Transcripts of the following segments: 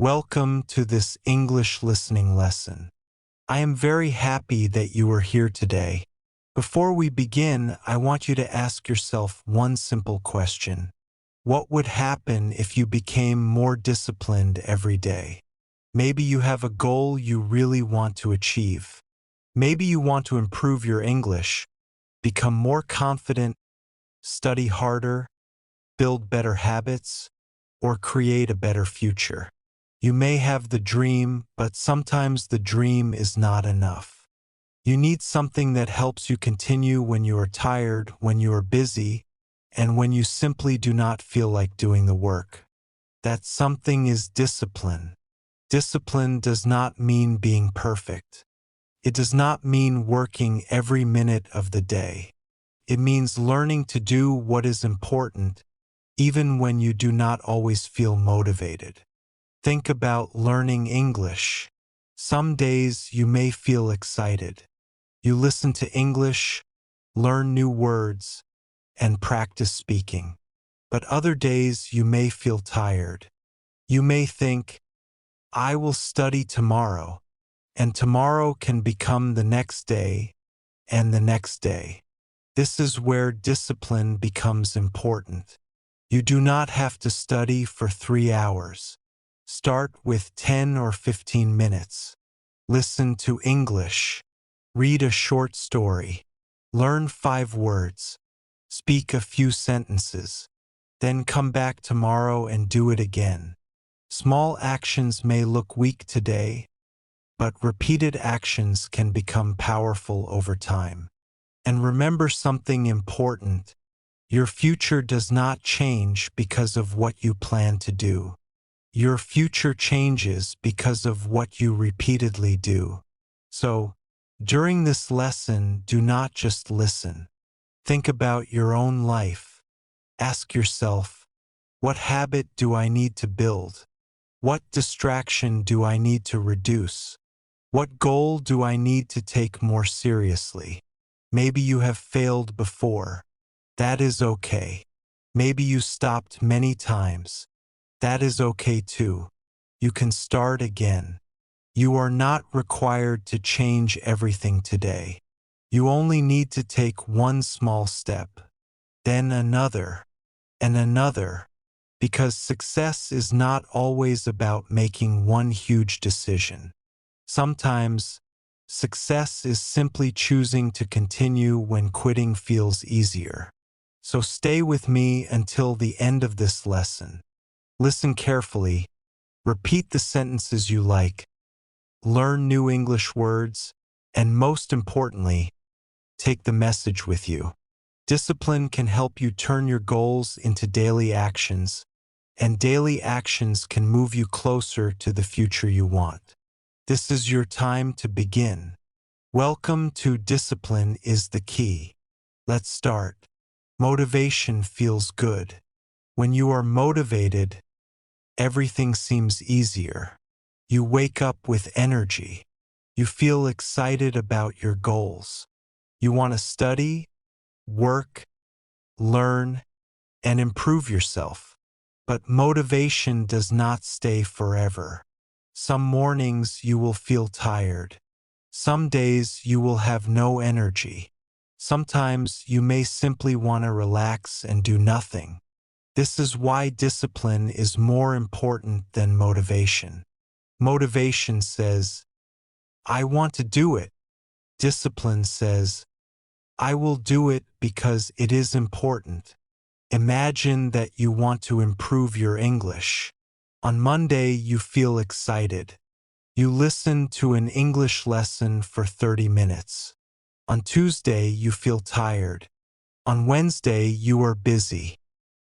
Welcome to this English listening lesson. I am very happy that you are here today. Before we begin, I want you to ask yourself one simple question. What would happen if you became more disciplined every day? Maybe you have a goal you really want to achieve. Maybe you want to improve your English, become more confident, study harder, build better habits, or create a better future. You may have the dream, but sometimes the dream is not enough. You need something that helps you continue when you are tired, when you are busy, and when you simply do not feel like doing the work. That something is discipline. Discipline does not mean being perfect. It does not mean working every minute of the day. It means learning to do what is important, even when you do not always feel motivated. Think about learning English. Some days you may feel excited. You listen to English, learn new words, and practice speaking. But other days you may feel tired. You may think, I will study tomorrow, and tomorrow can become the next day and the next day. This is where discipline becomes important. You do not have to study for 3 hours. Start with 10 or 15 minutes. Listen to English. Read a short story. Learn 5 words. Speak a few sentences. Then come back tomorrow and do it again. Small actions may look weak today, but repeated actions can become powerful over time. And remember something important. Your future does not change because of what you plan to do. Your future changes because of what you repeatedly do. So, during this lesson, do not just listen. Think about your own life. Ask yourself, what habit do I need to build? What distraction do I need to reduce? What goal do I need to take more seriously? Maybe you have failed before. That is okay. Maybe you stopped many times. That is okay too. You can start again. You are not required to change everything today. You only need to take one small step, then another, and another, because success is not always about making one huge decision. Sometimes, success is simply choosing to continue when quitting feels easier. So stay with me until the end of this lesson. Listen carefully, repeat the sentences you like, learn new English words, and most importantly, take the message with you. Discipline can help you turn your goals into daily actions, and daily actions can move you closer to the future you want. This is your time to begin. Welcome to Discipline is the Key. Let's start. Motivation feels good. When you are motivated, everything seems easier. You wake up with energy. You feel excited about your goals. You want to study, work, learn, and improve yourself. But motivation does not stay forever. Some mornings you will feel tired. Some days you will have no energy. Sometimes you may simply want to relax and do nothing. This is why discipline is more important than motivation. Motivation says, I want to do it. Discipline says, I will do it because it is important. Imagine that you want to improve your English. On Monday, you feel excited. You listen to an English lesson for 30 minutes. On Tuesday, you feel tired. On Wednesday, you are busy.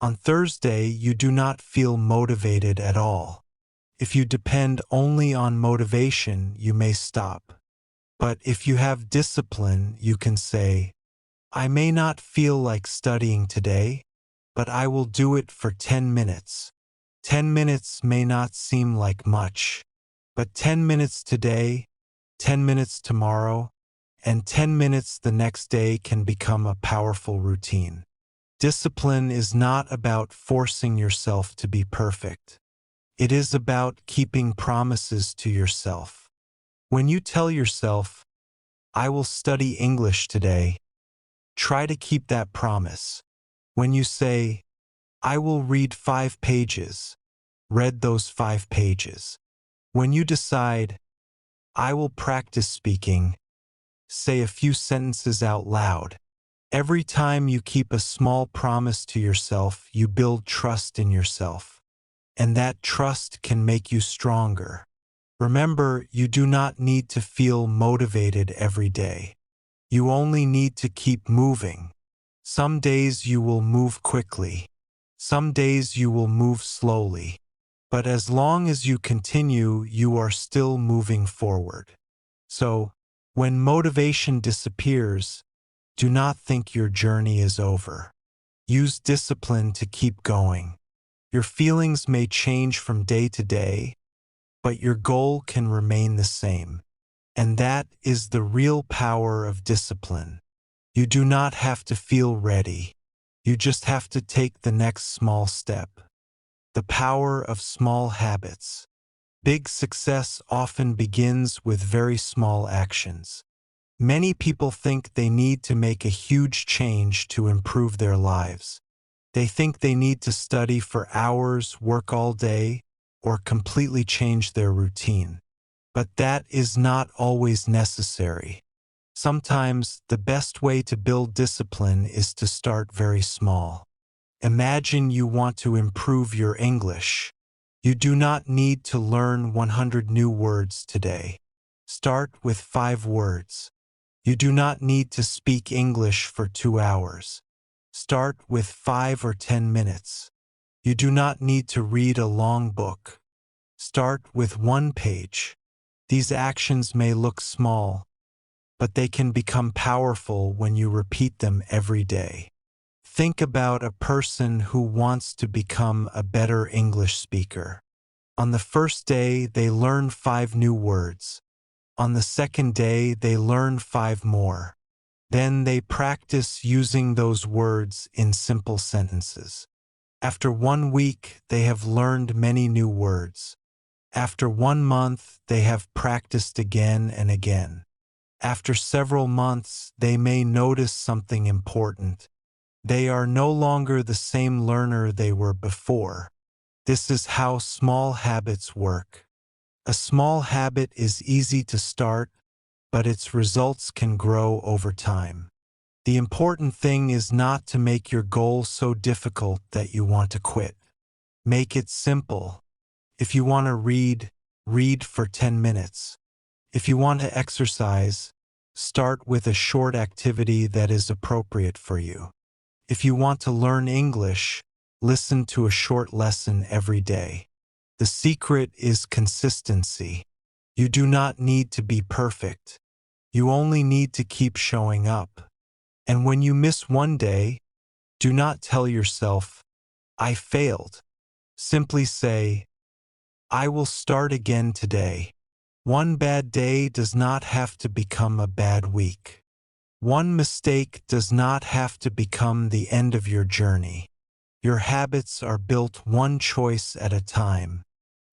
On Thursday, you do not feel motivated at all. If you depend only on motivation, you may stop. But if you have discipline, you can say, I may not feel like studying today, but I will do it for 10 minutes. 10 minutes may not seem like much, but 10 minutes today, 10 minutes tomorrow, and 10 minutes the next day can become a powerful routine. Discipline is not about forcing yourself to be perfect. It is about keeping promises to yourself. When you tell yourself, I will study English today, try to keep that promise. When you say, I will read 5 pages, read those 5 pages. When you decide, I will practice speaking, say a few sentences out loud. Every time you keep a small promise to yourself, you build trust in yourself. And that trust can make you stronger. Remember, you do not need to feel motivated every day. You only need to keep moving. Some days you will move quickly. Some days you will move slowly. But as long as you continue, you are still moving forward. So, when motivation disappears, do not think your journey is over. Use discipline to keep going. Your feelings may change from day to day, but your goal can remain the same. And that is the real power of discipline. You do not have to feel ready. You just have to take the next small step. The power of small habits. Big success often begins with very small actions. Many people think they need to make a huge change to improve their lives. They think they need to study for hours, work all day, or completely change their routine. But that is not always necessary. Sometimes the best way to build discipline is to start very small. Imagine you want to improve your English. You do not need to learn 100 new words today. Start with 5 words. You do not need to speak English for 2 hours. Start with 5 or 10 minutes. You do not need to read a long book. Start with 1 page. These actions may look small, but they can become powerful when you repeat them every day. Think about a person who wants to become a better English speaker. On the first day, they learn 5 new words. On the second day, they learn 5 more. Then they practice using those words in simple sentences. After 1 week, they have learned many new words. After 1 month, they have practiced again and again. After several months, they may notice something important. They are no longer the same learner they were before. This is how small habits work. A small habit is easy to start, but its results can grow over time. The important thing is not to make your goal so difficult that you want to quit. Make it simple. If you want to read, read for 10 minutes. If you want to exercise, start with a short activity that is appropriate for you. If you want to learn English, listen to a short lesson every day. The secret is consistency. You do not need to be perfect. You only need to keep showing up. And when you miss one day, do not tell yourself, I failed. Simply say, I will start again today. One bad day does not have to become a bad week. One mistake does not have to become the end of your journey. Your habits are built one choice at a time.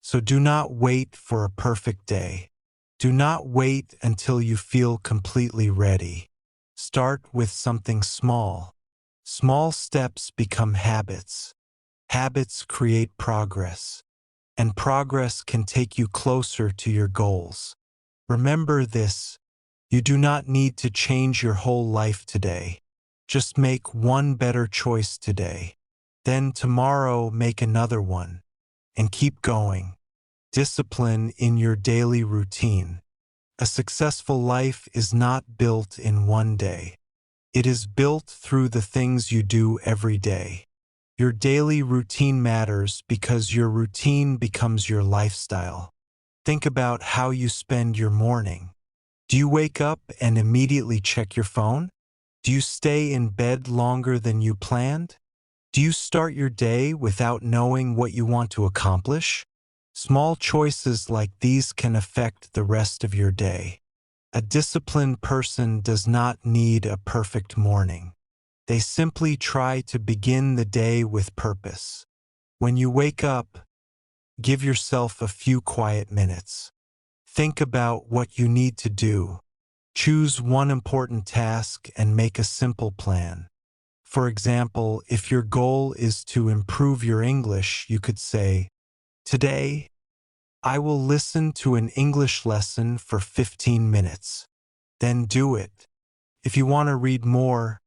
So do not wait for a perfect day. Do not wait until you feel completely ready. Start with something small. Small steps become habits. Habits create progress. And progress can take you closer to your goals. Remember this, you do not need to change your whole life today. Just make one better choice today. Then tomorrow make another one. And keep going. Discipline in your daily routine. A successful life is not built in one day. It is built through the things you do every day. Your daily routine matters because your routine becomes your lifestyle. Think about how you spend your morning. Do you wake up and immediately check your phone? Do you stay in bed longer than you planned? Do you start your day without knowing what you want to accomplish? Small choices like these can affect the rest of your day. A disciplined person does not need a perfect morning. They simply try to begin the day with purpose. When you wake up, Give yourself a few quiet minutes. Think about what you need to do. Choose one important task and make a simple plan. For example, if your goal is to improve your English, you could say, "Today, I will listen to an English lesson for 15 minutes." Then do it. If you want to read more,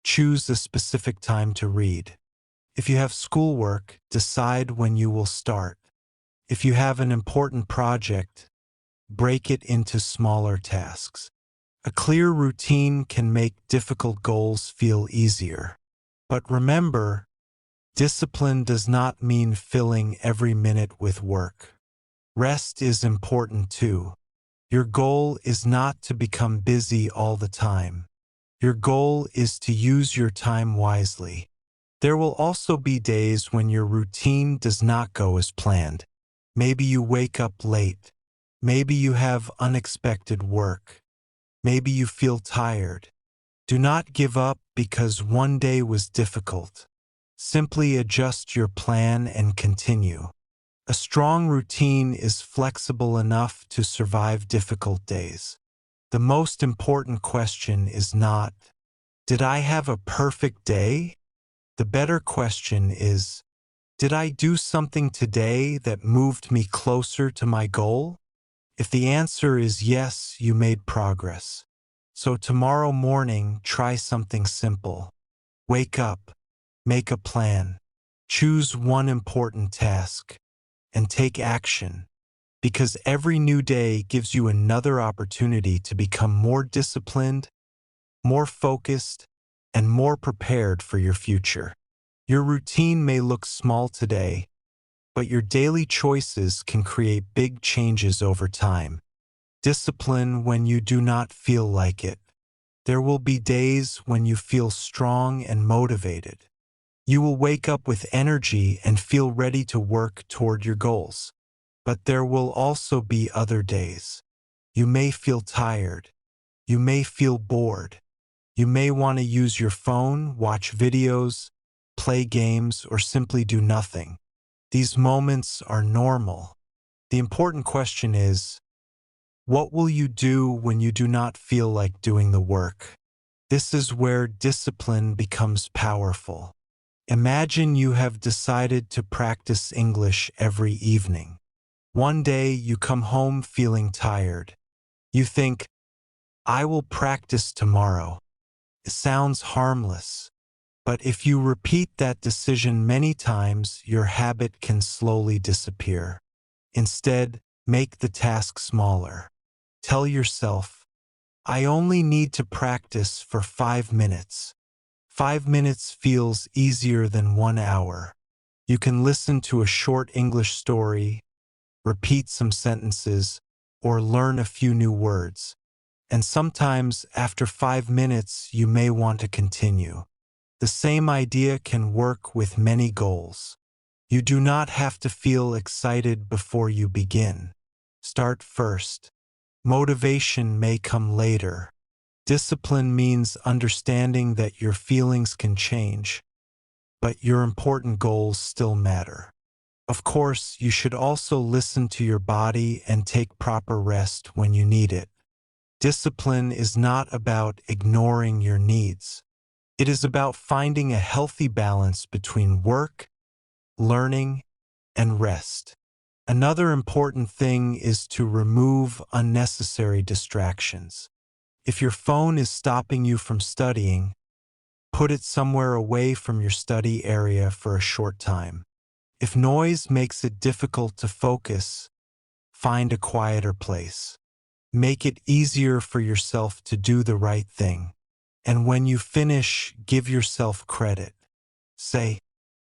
choose a specific time to read. If you have schoolwork, decide when you will start. If you have an important project, break it into smaller tasks. A clear routine can make difficult goals feel easier. But remember, discipline does not mean filling every minute with work. Rest is important too. Your goal is not to become busy all the time. Your goal is to use your time wisely. There will also be days when your routine does not go as planned. Maybe you wake up late. Maybe you have unexpected work. Maybe you feel tired. Do not give up because one day was difficult. Simply adjust your plan and continue. A strong routine is flexible enough to survive difficult days. The most important question is not, "Did I have a perfect day?" The better question is, "Did I do something today that moved me closer to my goal?" If the answer is yes, you made progress. So tomorrow morning, try something simple. Wake up, make a plan, choose one important task, and take action. Because every new day gives you another opportunity to become more disciplined, more focused, and more prepared for your future. Your routine may look small today, but your daily choices can create big changes over time. Discipline when you do not feel like it. There will be days when you feel strong and motivated. You will wake up with energy and feel ready to work toward your goals. But there will also be other days. You may feel tired. You may feel bored. You may want to use your phone, watch videos, play games, or simply do nothing. These moments are normal. The important question is, what will you do when you do not feel like doing the work? This is where discipline becomes powerful. Imagine you have decided to practice English every evening. One day you come home feeling tired. You think, "I will practice tomorrow." It sounds harmless. But if you repeat that decision many times, your habit can slowly disappear. Instead, make the task smaller. Tell yourself, "I only need to practice for 5 minutes." 5 minutes feels easier than 1 hour. You can listen to a short English story, repeat some sentences, or learn a few new words. And sometimes, after 5 minutes, you may want to continue. The same idea can work with many goals. You do not have to feel excited before you begin. Start first. Motivation may come later. Discipline means understanding that your feelings can change, but your important goals still matter. Of course, you should also listen to your body and take proper rest when you need it. Discipline is not about ignoring your needs. It is about finding a healthy balance between work, learning, and rest. Another important thing is to remove unnecessary distractions. If your phone is stopping you from studying, put it somewhere away from your study area for a short time. If noise makes it difficult to focus, find a quieter place. Make it easier for yourself to do the right thing. And when you finish, give yourself credit. Say,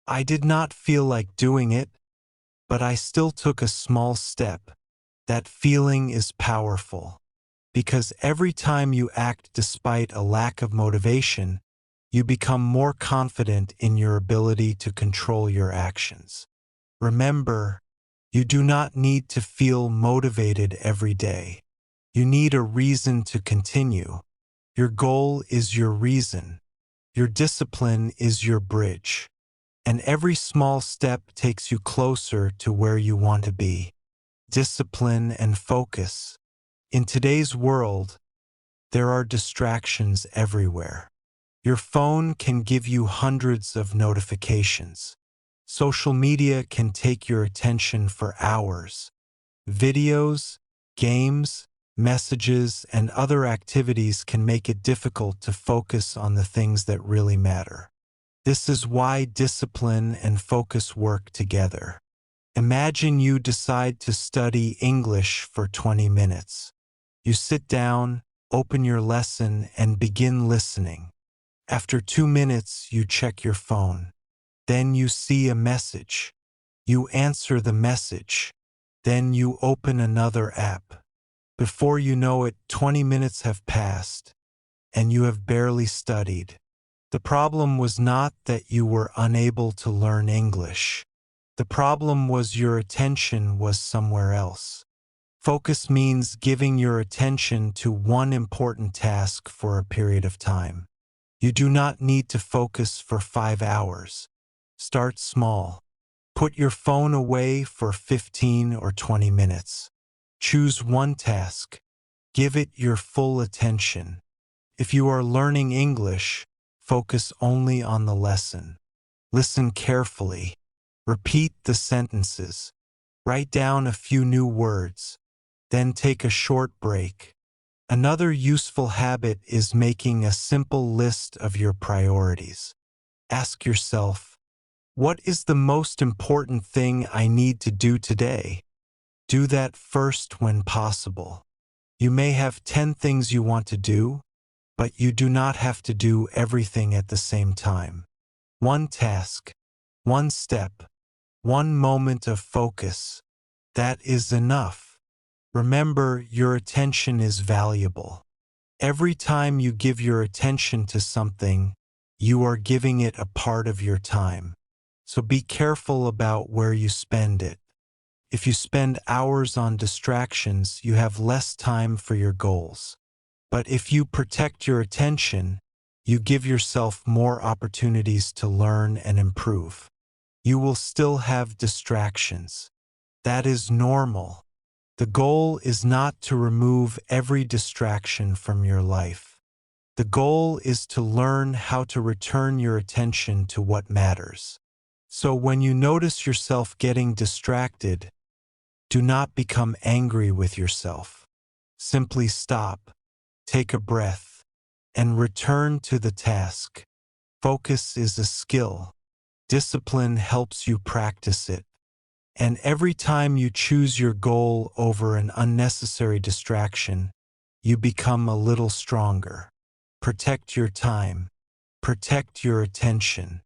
"I did not feel like doing it, but I still took a small step." That feeling is powerful, because every time you act despite a lack of motivation, you become more confident in your ability to control your actions. Remember, you do not need to feel motivated every day. You need a reason to continue. Your goal is your reason. Your discipline is your bridge. And every small step takes you closer to where you want to be. Discipline and focus. In today's world, there are distractions everywhere. Your phone can give you hundreds of notifications. Social media can take your attention for hours. Videos, games, messages, and other activities can make it difficult to focus on the things that really matter. This is why discipline and focus work together. Imagine you decide to study English for 20 minutes. You sit down, open your lesson, and begin listening. After 2 minutes, you check your phone. Then you see a message. You answer the message. Then you open another app. Before you know it, 20 minutes have passed, and you have barely studied. The problem was not that you were unable to learn English. The problem was your attention was somewhere else. Focus means giving your attention to one important task for a period of time. You do not need to focus for 5 hours. Start small. Put your phone away for 15 or 20 minutes. Choose one task. Give it your full attention. If you are learning English, focus only on the lesson. Listen carefully. Repeat the sentences. Write down a few new words. Then take a short break. Another useful habit is making a simple list of your priorities. Ask yourself, what is the most important thing I need to do today? Do that first when possible. You may have 10 things you want to do, but you do not have to do everything at the same time. One task, one step, one moment of focus. That is enough. Remember, your attention is valuable. Every time you give your attention to something, you are giving it a part of your time. So be careful about where you spend it. If you spend hours on distractions, you have less time for your goals. But if you protect your attention, you give yourself more opportunities to learn and improve. You will still have distractions. That is normal. The goal is not to remove every distraction from your life. The goal is to learn how to return your attention to what matters. So when you notice yourself getting distracted, do not become angry with yourself. Simply stop, take a breath, and return to the task. Focus is a skill. Discipline helps you practice it. And every time you choose your goal over an unnecessary distraction, you become a little stronger. Protect your time. Protect your attention.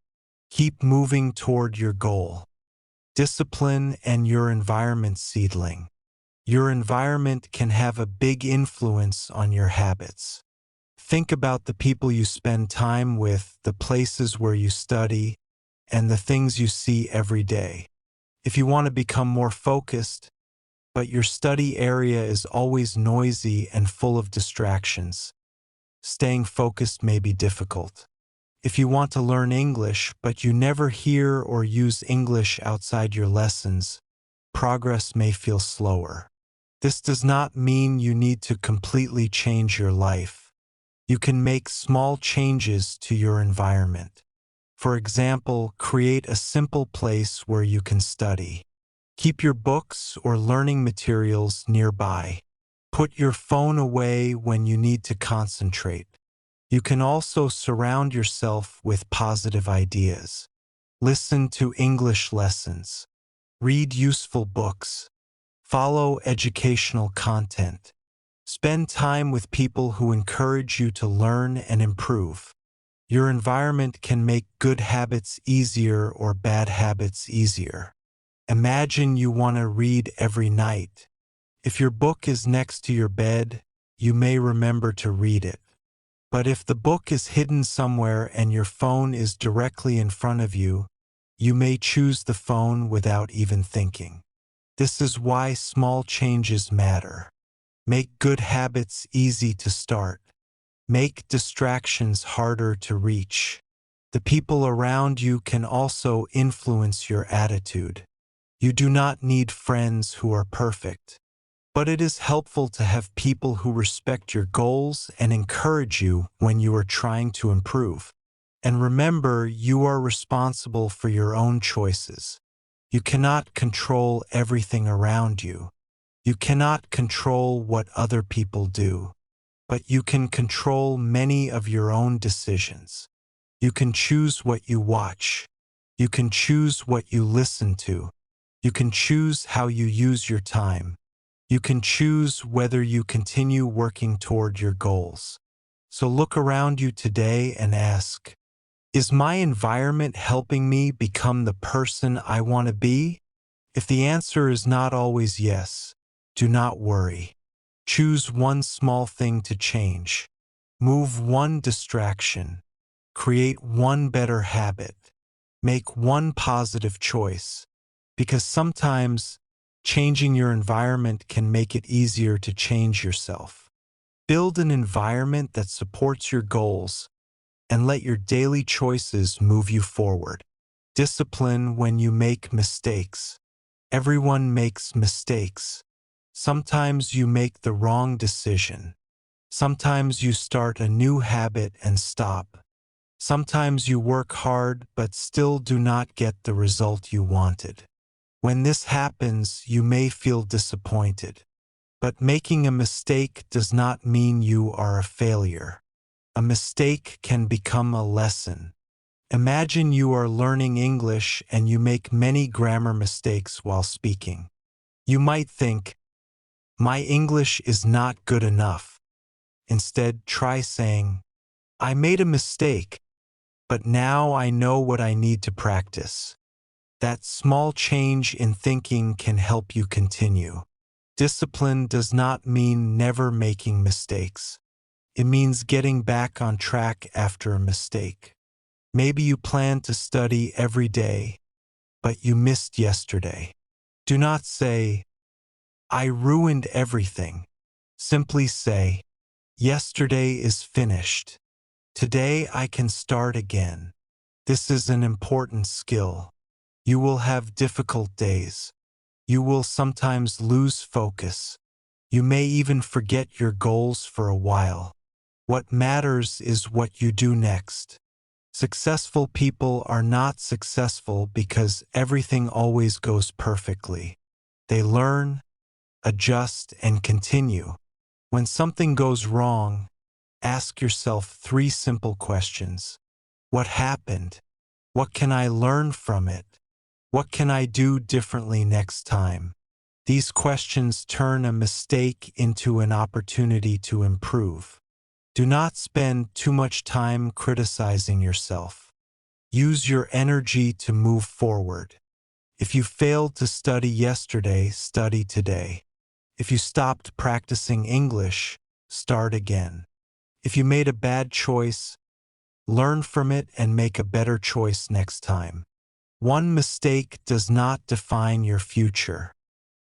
Keep moving toward your goal. Discipline and your environment. Seedling. Your environment can have a big influence on your habits. Think about the people you spend time with, the places where you study, and the things you see every day. If you want to become more focused, but your study area is always noisy and full of distractions, staying focused may be difficult. If you want to learn English, but you never hear or use English outside your lessons, progress may feel slower. This does not mean you need to completely change your life. You can make small changes to your environment. For example, create a simple place where you can study. Keep your books or learning materials nearby. Put your phone away when you need to concentrate. You can also surround yourself with positive ideas. Listen to English lessons. Read useful books. Follow educational content. Spend time with people who encourage you to learn and improve. Your environment can make good habits easier or bad habits easier. Imagine you want to read every night. If your book is next to your bed, you may remember to read it. But if the book is hidden somewhere and your phone is directly in front of you, you may choose the phone without even thinking. This is why small changes matter. Make good habits easy to start. Make distractions harder to reach. The people around you can also influence your attitude. You do not need friends who are perfect, but it is helpful to have people who respect your goals and encourage you when you are trying to improve. And remember, you are responsible for your own choices. You cannot control everything around you. You cannot control what other people do, but you can control many of your own decisions. You can choose what you watch. You can choose what you listen to. You can choose how you use your time. You can choose whether you continue working toward your goals. So look around you today and ask, is my environment helping me become the person I want to be? If the answer is not always yes, do not worry. Choose one small thing to change. Move one distraction. Create one better habit. Make one positive choice. Because sometimes changing your environment can make it easier to change yourself. Build an environment that supports your goals and let your daily choices move you forward. Discipline when you make mistakes. Everyone makes mistakes. Sometimes you make the wrong decision. Sometimes you start a new habit and stop. Sometimes you work hard but still do not get the result you wanted. When this happens, you may feel disappointed. But making a mistake does not mean you are a failure. A mistake can become a lesson. Imagine you are learning English and you make many grammar mistakes while speaking. You might think, my English is not good enough. Instead, try saying, I made a mistake, but now I know what I need to practice. That small change in thinking can help you continue. Discipline does not mean never making mistakes. It means getting back on track after a mistake. Maybe you plan to study every day, but you missed yesterday. Do not say, I ruined everything. Simply say, yesterday is finished. Today I can start again. This is an important skill. You will have difficult days. You will sometimes lose focus. You may even forget your goals for a while. What matters is what you do next. Successful people are not successful because everything always goes perfectly. They learn, adjust, and continue. When something goes wrong, ask yourself 3 simple questions. What happened? What can I learn from it? What can I do differently next time? These questions turn a mistake into an opportunity to improve. Do not spend too much time criticizing yourself. Use your energy to move forward. If you failed to study yesterday, study today. If you stopped practicing English, start again. If you made a bad choice, learn from it and make a better choice next time. One mistake does not define your future.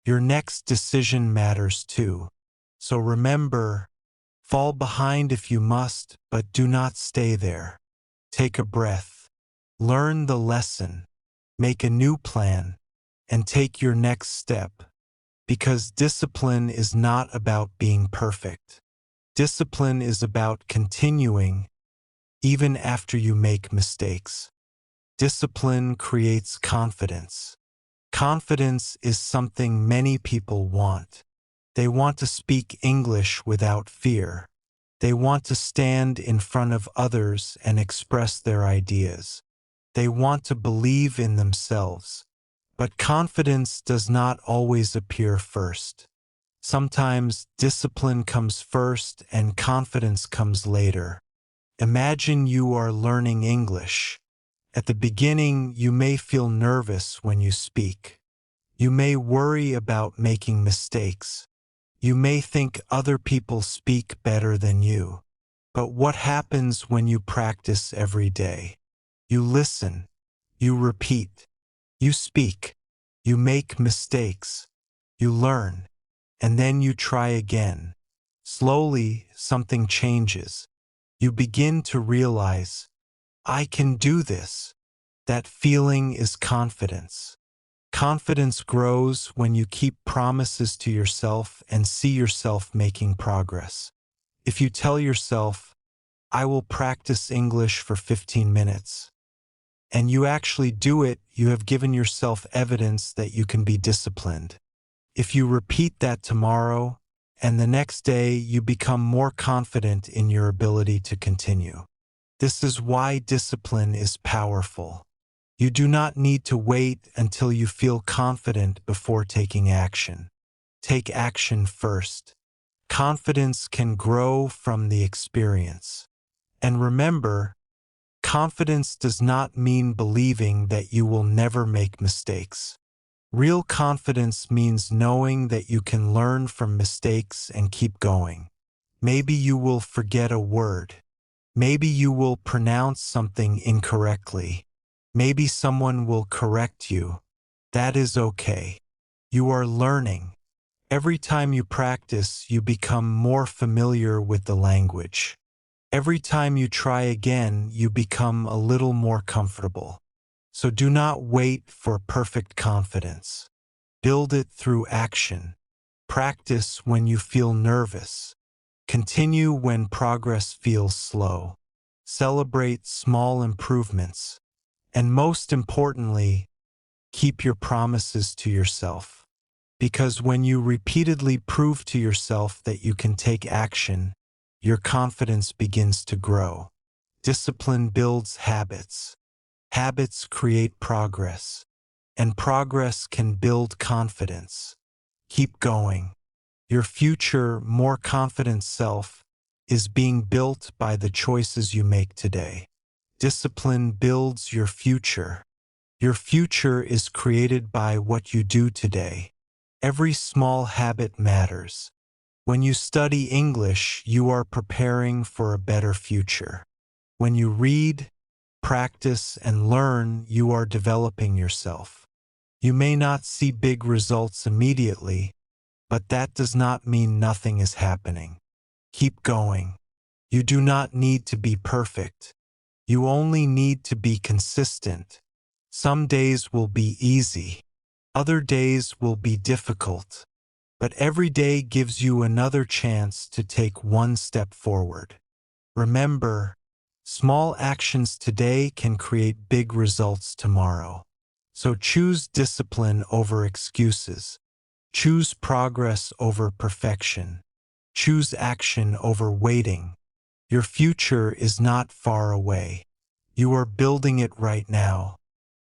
Your next decision matters too. So remember, fall behind if you must, but do not stay there. Take a breath. Learn the lesson. Make a new plan. And take your next step. Because discipline is not about being perfect. Discipline is about continuing, even after you make mistakes. Discipline creates confidence. Confidence is something many people want. They want to speak English without fear. They want to stand in front of others and express their ideas. They want to believe in themselves. But confidence does not always appear first. Sometimes discipline comes first and confidence comes later. Imagine you are learning English. At the beginning, you may feel nervous when you speak. You may worry about making mistakes. You may think other people speak better than you. But what happens when you practice every day? You listen. You repeat. You speak. You make mistakes. You learn. And then you try again. Slowly, something changes. You begin to realize, I can do this. That feeling is confidence. Confidence grows when you keep promises to yourself and see yourself making progress. If you tell yourself, I will practice English for 15 minutes, and you actually do it, you have given yourself evidence that you can be disciplined. If you repeat that tomorrow, and the next day you become more confident in your ability to continue. This is why discipline is powerful. You do not need to wait until you feel confident before taking action. Take action first. Confidence can grow from the experience. And remember, confidence does not mean believing that you will never make mistakes. Real confidence means knowing that you can learn from mistakes and keep going. Maybe you will forget a word. Maybe you will pronounce something incorrectly. Maybe someone will correct you. That is okay. You are learning. Every time you practice, you become more familiar with the language. Every time you try again, you become a little more comfortable. So do not wait for perfect confidence. Build it through action. Practice when you feel nervous. Continue when progress feels slow. Celebrate small improvements. And most importantly, keep your promises to yourself. Because when you repeatedly prove to yourself that you can take action, your confidence begins to grow. Discipline builds habits. Habits create progress. And progress can build confidence. Keep going. Your future, more confident self is being built by the choices you make today. Discipline builds your future. Your future is created by what you do today. Every small habit matters. When you study English, you are preparing for a better future. When you read, practice, and learn, you are developing yourself. You may not see big results immediately, but that does not mean nothing is happening. Keep going. You do not need to be perfect. You only need to be consistent. Some days will be easy. Other days will be difficult. But every day gives you another chance to take one step forward. Remember, small actions today can create big results tomorrow. So choose discipline over excuses. Choose progress over perfection. Choose action over waiting. Your future is not far away. You are building it right now.